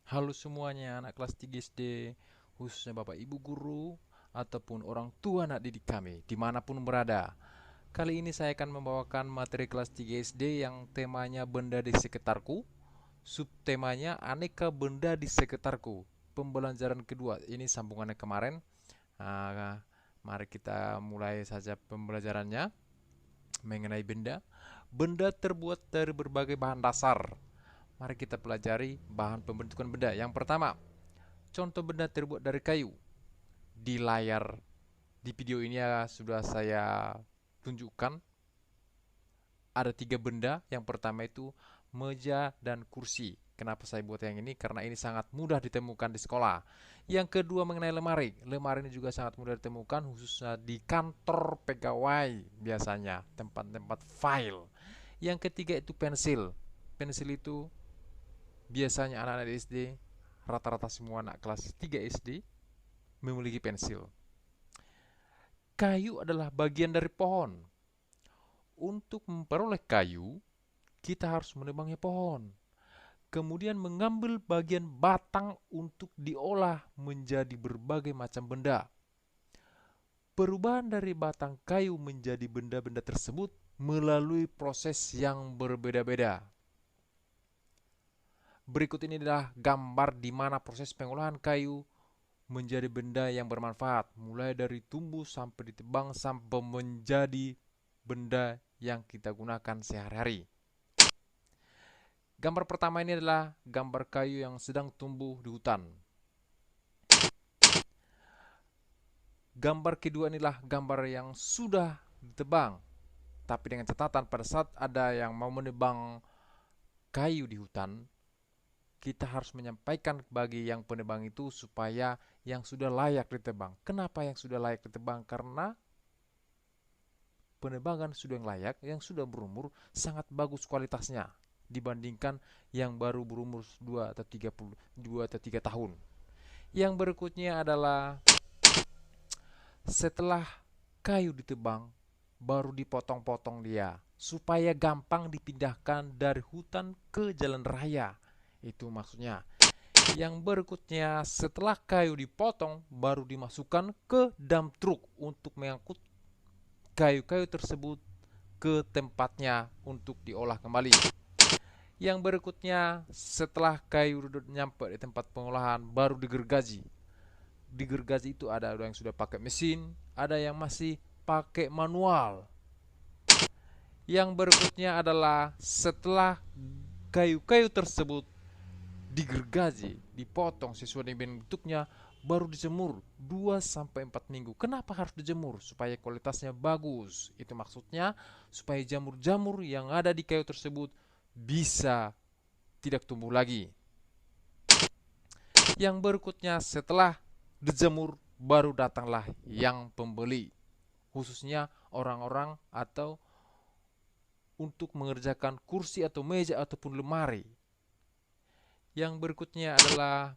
Halo semuanya, anak kelas 3 SD, khususnya Bapak Ibu guru, ataupun orang tua anak didik kami, dimanapun berada. Kali ini saya akan membawakan materi kelas 3 SD yang temanya benda di sekitarku, subtemanya aneka benda di sekitarku. Pembelajaran kedua, ini sambungannya kemarin. Nah, mari kita mulai saja pembelajarannya mengenai benda. Benda terbuat dari berbagai bahan dasar. Mari kita pelajari bahan pembentukan benda. Yang pertama, contoh benda terbuat dari kayu. Di layar di video ini ya sudah saya tunjukkan ada tiga benda. Yang pertama itu meja dan kursi. Kenapa saya buat yang ini? Karena ini sangat mudah ditemukan di sekolah. Yang kedua mengenai lemari. Lemari ini juga sangat mudah ditemukan khususnya di kantor pegawai biasanya, tempat-tempat file. Yang ketiga itu pensil. Pensil itu biasanya anak-anak SD, rata-rata semua anak kelas 3 SD memiliki pensil. Kayu adalah bagian dari pohon. Untuk memperoleh kayu, kita harus menebangnya pohon. Kemudian mengambil bagian batang untuk diolah menjadi berbagai macam benda. Perubahan dari batang kayu menjadi benda-benda tersebut melalui proses yang berbeda-beda. Berikut ini adalah gambar di mana proses pengolahan kayu menjadi benda yang bermanfaat, mulai dari tumbuh sampai ditebang sampai menjadi benda yang kita gunakan sehari-hari. Gambar pertama ini adalah gambar kayu yang sedang tumbuh di hutan. Gambar kedua inilah gambar yang sudah ditebang, tapi dengan catatan pada saat ada yang mau menebang kayu di hutan, kita harus menyampaikan bagi yang penebang itu supaya yang sudah layak ditebang. Kenapa yang sudah layak ditebang? Karena penebangan sudah yang layak, yang sudah berumur sangat bagus kualitasnya dibandingkan yang baru berumur 2 atau 32 atau 3 tahun. Yang berikutnya adalah setelah kayu ditebang baru dipotong-potong dia supaya gampang dipindahkan dari hutan ke jalan raya. Itu maksudnya. Yang berikutnya setelah kayu dipotong baru dimasukkan ke dump truck untuk mengangkut kayu-kayu tersebut ke tempatnya untuk diolah kembali. Yang berikutnya setelah kayu nyampe di tempat pengolahan baru digergaji. Digergaji itu ada yang sudah pakai mesin, ada yang masih pakai manual. Yang berikutnya adalah setelah kayu-kayu tersebut digergaji, dipotong sesuai dengan bentuknya, baru dijemur 2 sampai 4 minggu. Kenapa harus dijemur? Supaya kualitasnya bagus. Itu maksudnya supaya jamur-jamur yang ada di kayu tersebut bisa tidak tumbuh lagi. Yang berikutnya setelah dijemur baru datanglah yang pembeli. Khususnya orang-orang atau untuk mengerjakan kursi atau meja ataupun lemari. Yang berikutnya adalah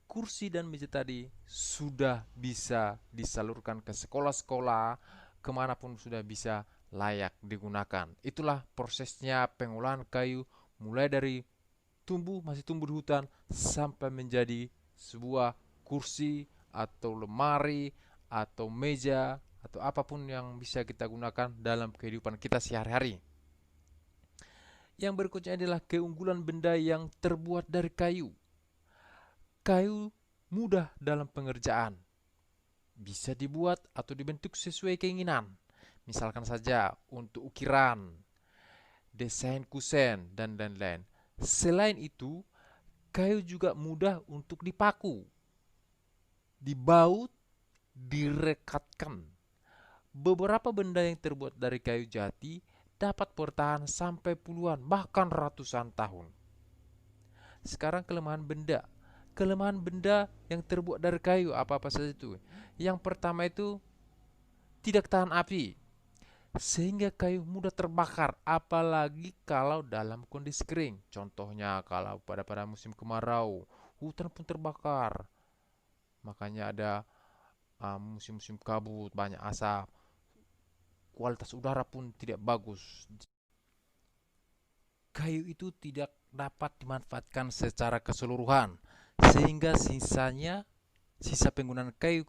kursi dan meja tadi sudah bisa disalurkan ke sekolah-sekolah, kemanapun sudah bisa layak digunakan. Itulah prosesnya pengolahan kayu mulai dari masih tumbuh di hutan sampai menjadi sebuah kursi atau lemari atau meja atau apapun yang bisa kita gunakan dalam kehidupan kita sehari-hari. Yang berikutnya adalah keunggulan benda yang terbuat dari kayu. Kayu mudah dalam pengerjaan, bisa dibuat atau dibentuk sesuai keinginan. Misalkan saja untuk ukiran, desain kusen, dan lain-lain. Selain itu, kayu juga mudah untuk dipaku, dibaut, direkatkan. Beberapa benda yang terbuat dari kayu jati dapat bertahan sampai puluhan bahkan ratusan tahun. Sekarang kelemahan benda. Kelemahan benda yang terbuat dari kayu apa-apa saja itu. Yang pertama itu tidak tahan api sehingga kayu mudah terbakar apalagi kalau dalam kondisi kering. Contohnya kalau pada musim kemarau, hutan pun terbakar. Makanya ada musim-musim kabut, banyak asap, kualitas udara pun tidak bagus. kayu itu tidak dapat dimanfaatkan secara keseluruhan, sehingga sisa penggunaan kayu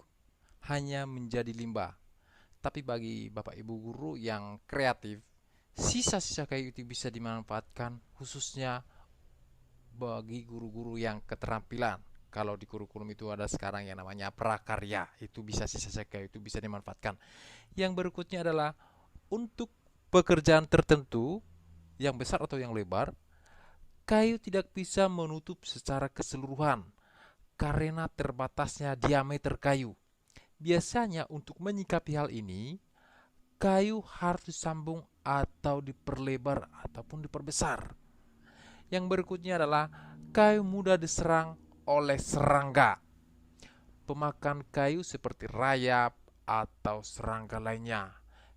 hanya menjadi limbah. Tapi bagi Bapak Ibu guru yang kreatif, sisa-sisa kayu itu bisa dimanfaatkan khususnya bagi guru-guru yang keterampilan. Kalau di kurikulum itu ada sekarang yang namanya prakarya, itu bisa sisa-sisa kayu itu bisa dimanfaatkan. Yang berikutnya adalah untuk pekerjaan tertentu yang besar atau yang lebar, kayu tidak bisa menutup secara keseluruhan karena terbatasnya diameter kayu. Biasanya untuk menyikapi hal ini, kayu harus disambung atau diperlebar ataupun diperbesar. Yang berikutnya adalah kayu mudah diserang oleh serangga, pemakan kayu seperti rayap atau serangga lainnya.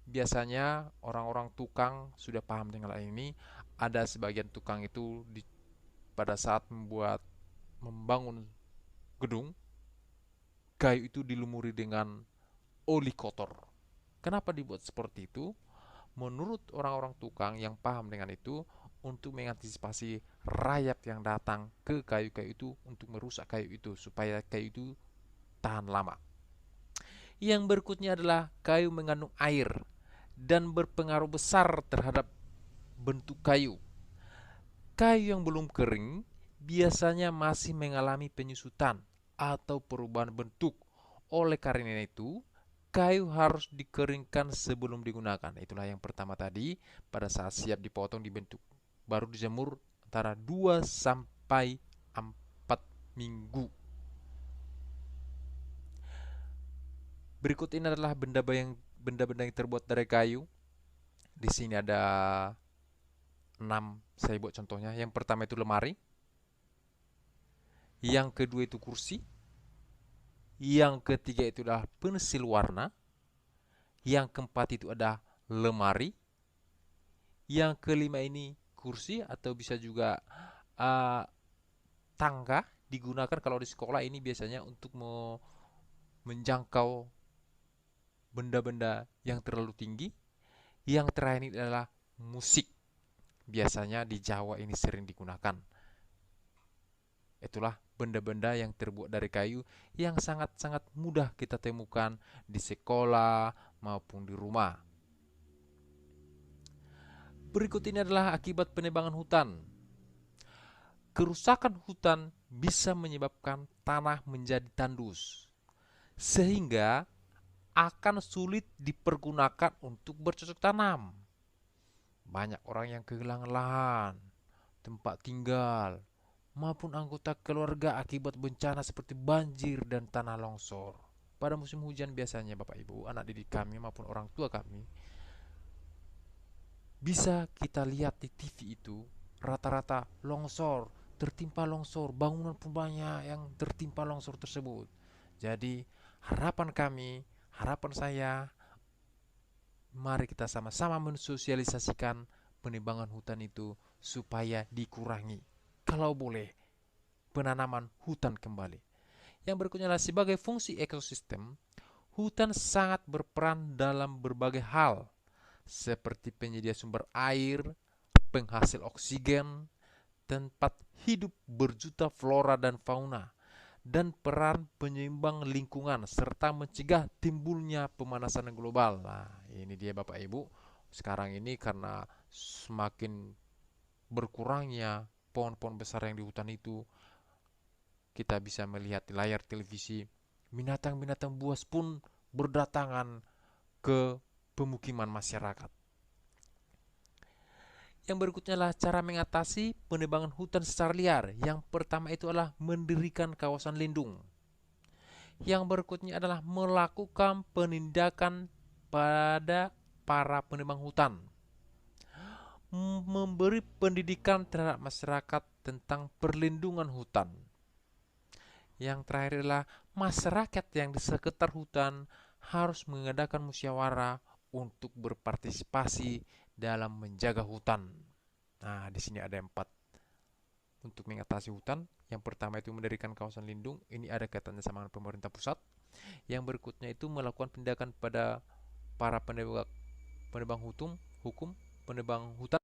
Biasanya orang-orang tukang sudah paham dengan hal ini. Ada sebagian tukang itu pada saat membangun gedung, kayu itu dilumuri dengan oli kotor. Kenapa dibuat seperti itu? Menurut orang-orang tukang yang paham dengan itu, untuk mengantisipasi rayap yang datang ke kayu-kayu itu untuk merusak kayu itu supaya kayu itu tahan lama. Yang berikutnya adalah kayu mengandung air dan berpengaruh besar terhadap bentuk kayu. Kayu yang belum kering biasanya masih mengalami penyusutan atau perubahan bentuk. Oleh karena itu, kayu harus dikeringkan sebelum digunakan. Itulah yang pertama tadi, pada saat siap dipotong dibentuk, baru dijemur antara 2 sampai 4 minggu. Berikut ini adalah benda-benda yang terbuat dari kayu. Di sini ada 6, saya buat contohnya. Yang pertama itu lemari, yang kedua itu kursi, yang ketiga itu adalah pensil warna, yang keempat itu ada lemari, yang kelima ini kursi atau bisa juga uh, tangga, digunakan kalau di sekolah ini biasanya untuk menjangkau benda-benda yang terlalu tinggi. Yang terakhir ini adalah musik. Biasanya di Jawa ini sering digunakan. Itulah benda-benda yang terbuat dari kayu yang sangat-sangat mudah kita temukan di sekolah maupun di rumah. Berikut ini adalah akibat penebangan hutan. Kerusakan hutan bisa menyebabkan tanah menjadi tandus, sehingga akan sulit dipergunakan untuk bercocok tanam. Banyak orang yang kehilangan lahan, tempat tinggal, maupun anggota keluarga akibat bencana seperti banjir dan tanah longsor. Pada musim hujan biasanya Bapak Ibu, anak didik kami maupun orang tua kami, bisa kita lihat di TV itu rata-rata longsor, tertimpa longsor, bangunan pun banyak yang tertimpa longsor tersebut. Jadi harapan saya, mari kita sama-sama mensosialisasikan penebangan hutan itu supaya dikurangi. Kalau boleh, penanaman hutan kembali. Yang berikutnya adalah sebagai fungsi ekosistem, hutan sangat berperan dalam berbagai hal, seperti penyedia sumber air, penghasil oksigen, tempat hidup berjuta flora dan fauna, dan peran penyeimbang lingkungan serta mencegah timbulnya pemanasan global. Nah, ini dia Bapak Ibu. Sekarang ini karena semakin berkurangnya pohon-pohon besar yang di hutan itu, kita bisa melihat di layar televisi binatang-binatang buas pun berdatangan ke pemukiman masyarakat. Yang berikutnya adalah cara mengatasi penebangan hutan secara liar. Yang pertama itu adalah mendirikan kawasan lindung. Yang berikutnya adalah melakukan penindakan pada para penebang hutan. Memberi pendidikan terhadap masyarakat tentang perlindungan hutan. Yang terakhir adalah masyarakat yang di sekitar hutan harus mengadakan musyawarah untuk berpartisipasi dalam menjaga hutan. Nah, di sini ada 4 untuk mengatasi hutan. Yang pertama itu mendirikan kawasan lindung. Ini ada kaitannya sama pemerintah pusat. Yang berikutnya itu melakukan tindakan pada para penebang hukum, penebang hutan.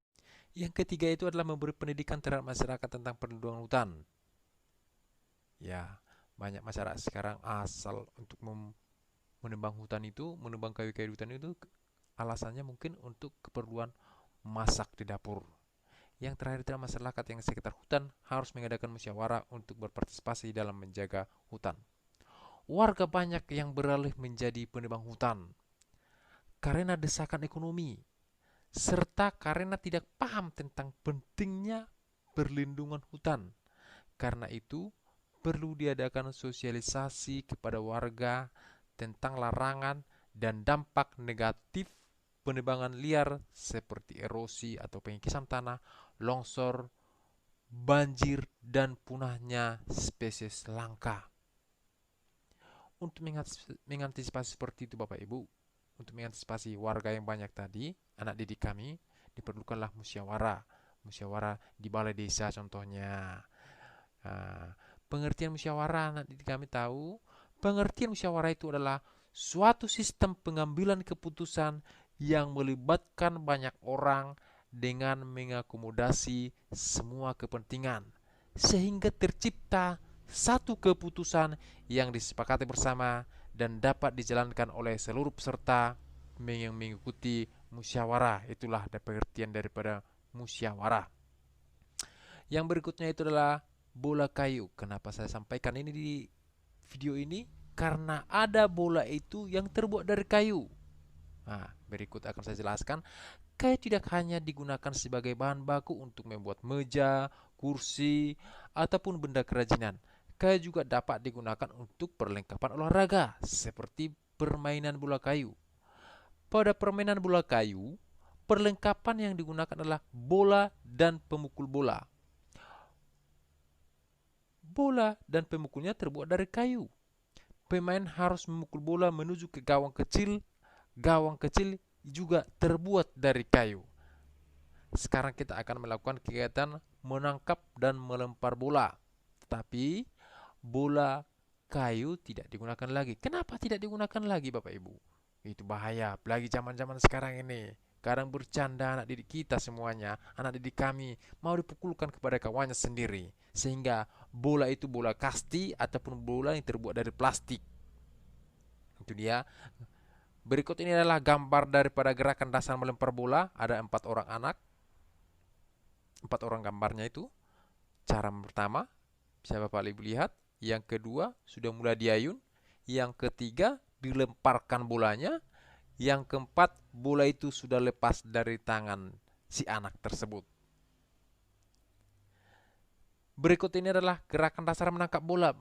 Yang ketiga itu adalah memberi pendidikan terhadap masyarakat tentang perlindungan hutan. Ya, banyak masyarakat sekarang asal untuk menebang hutan itu, menebang kayu-kayu hutan itu alasannya mungkin untuk keperluan masak di dapur. Yang terakhir adalah masyarakat yang sekitar hutan harus mengadakan musyawarah untuk berpartisipasi dalam menjaga hutan. Warga banyak yang beralih menjadi penebang hutan karena desakan ekonomi, serta karena tidak paham tentang pentingnya perlindungan hutan. Karena itu, perlu diadakan sosialisasi kepada warga tentang larangan dan dampak negatif penebangan liar seperti erosi atau pengikisan tanah, longsor, banjir, dan punahnya spesies langka. Untuk mengantisipasi seperti itu Bapak Ibu, untuk mengantisipasi warga yang banyak tadi, anak didik kami, diperlukanlah musyawarah. Musyawarah di balai desa contohnya. Nah, pengertian musyawarah anak didik kami tahu, pengertian musyawarah itu adalah suatu sistem pengambilan keputusan yang melibatkan banyak orang dengan mengakomodasi semua kepentingan, sehingga tercipta satu keputusan yang disepakati bersama dan dapat dijalankan oleh seluruh peserta yang mengikuti musyawarah. Itulah pengertian daripada musyawarah. Yang berikutnya itu adalah bola kayu. Kenapa saya sampaikan ini di video ini? Karena ada bola itu yang terbuat dari kayu. Nah, berikut akan saya jelaskan. Kayu tidak hanya digunakan sebagai bahan baku untuk membuat meja, kursi, ataupun benda kerajinan. Kayu juga dapat digunakan untuk perlengkapan olahraga, seperti permainan bola kayu. Pada permainan bola kayu, perlengkapan yang digunakan adalah bola dan pemukul bola. Bola dan pemukulnya terbuat dari kayu. Pemain harus memukul bola menuju ke gawang kecil. Gawang kecil juga terbuat dari kayu. Sekarang kita akan melakukan kegiatan menangkap dan melempar bola. Tetapi bola kayu tidak digunakan lagi. Kenapa tidak digunakan lagi Bapak Ibu? Itu bahaya, apalagi zaman-zaman sekarang ini. Kadang bercanda anak didik kita semuanya, anak didik kami mau dipukulkan kepada kawannya sendiri. Sehingga bola itu bola kasti ataupun bola yang terbuat dari plastik. Itu dia. Berikut ini adalah gambar daripada gerakan dasar melempar bola. Ada 4 orang anak. 4 orang gambarnya itu. Cara pertama, bisa Bapak Ibu lihat. Yang kedua, sudah mulai diayun. Yang ketiga, dilemparkan bolanya. Yang keempat, bola itu sudah lepas dari tangan si anak tersebut. Berikut ini adalah gerakan dasar menangkap bola.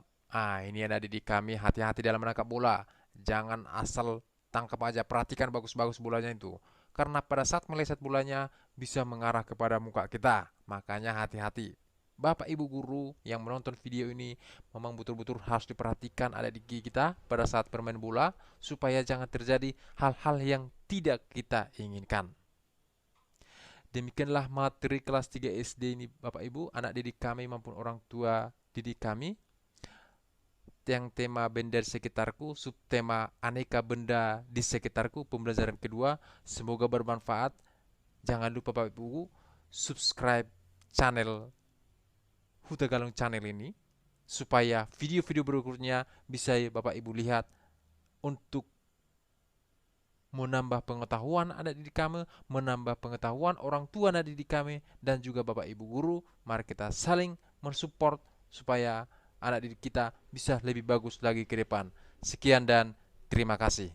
Ini ada didik kami, hati-hati dalam menangkap bola. Jangan asal tangkap aja, perhatikan bagus-bagus bolanya itu. Karena pada saat meleset bolanya bisa mengarah kepada muka kita. Makanya hati-hati. Bapak Ibu guru yang menonton video ini memang betul-betul harus diperhatikan adik-adik kita pada saat bermain bola supaya jangan terjadi hal-hal yang tidak kita inginkan. Demikianlah materi kelas 3 SD ini Bapak Ibu, anak didik kami maupun orang tua didik kami. Yang tema benda di sekitarku, subtema aneka benda di sekitarku, pembelajaran kedua. Semoga bermanfaat. Jangan lupa Bapak Ibu subscribe channel Huta Galung Channel ini supaya video-video berikutnya bisa Bapak Ibu lihat untuk menambah pengetahuan anak didik kami, menambah pengetahuan orang tua anak didik kami, dan juga Bapak Ibu guru. Mari kita saling mensupport supaya anak didik kita bisa lebih bagus lagi ke depan. Sekian dan terima kasih.